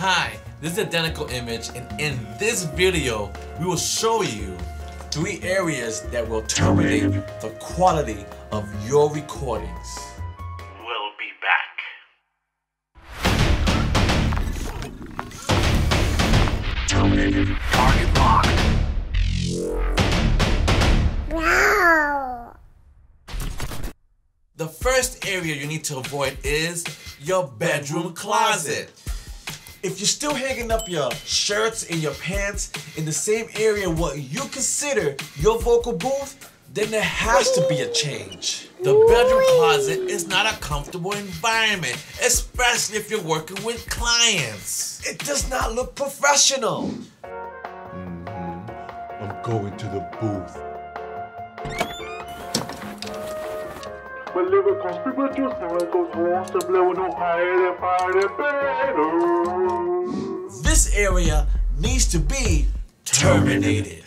Hi, this is Identical Image, and in this video, we will show you 3 areas that will terminate the quality of your recordings. We'll be back. Terminated. Target locked. Wow! The first area you need to avoid is your bedroom closet. If you're still hanging up your shirts and your pants in the same area what you consider your vocal booth, then there has to be a change. The bedroom closet is not a comfortable environment, especially if you're working with clients. It does not look professional. I'm going to the booth. This area needs to be terminated.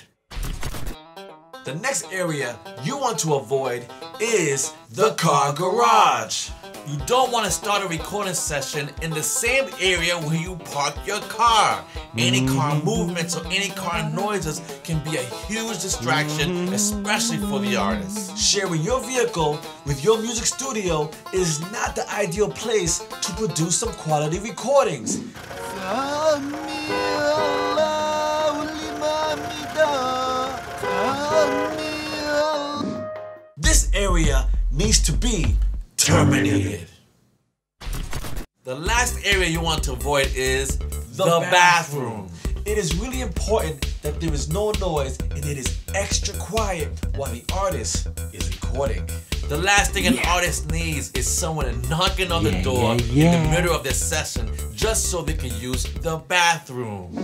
The next area you want to avoid is the car garage. You don't want to start a recording session in the same area where you park your car. Any car movements or any car noises can be a huge distraction, especially for the artist. Sharing your vehicle with your music studio is not the ideal place to produce some quality recordings. This area needs to be terminated. The last area you want to avoid is the bathroom. It is really important that there is no noise and it is extra quiet while the artist is recording. The last thing an artist needs is someone knocking on the door in the middle of their session just so they can use the bathroom.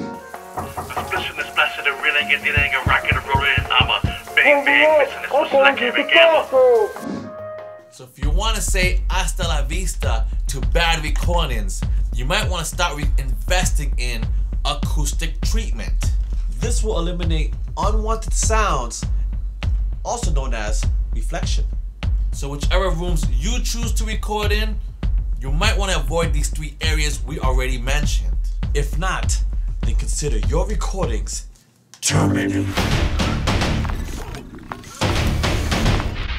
So if you want to say hasta la vista to bad recordings, you might want to start investing in acoustic treatment. This will eliminate unwanted sounds, also known as reflection. So whichever rooms you choose to record in, you might want to avoid these 3 areas we already mentioned. If not, then consider your recordings terminated.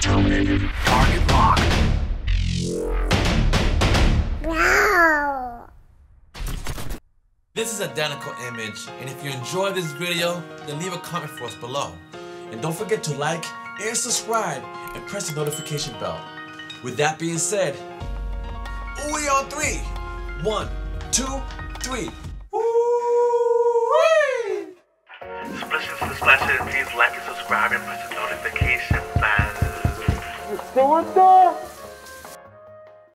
Terminated. Target locked. Wow! This is Identical Image, and if you enjoyed this video, then leave a comment for us below. And don't forget to like and subscribe and press the notification bell. With that being said, we on 3. 1, 2, 3. Please like and subscribe and press the notification bell. You still with that?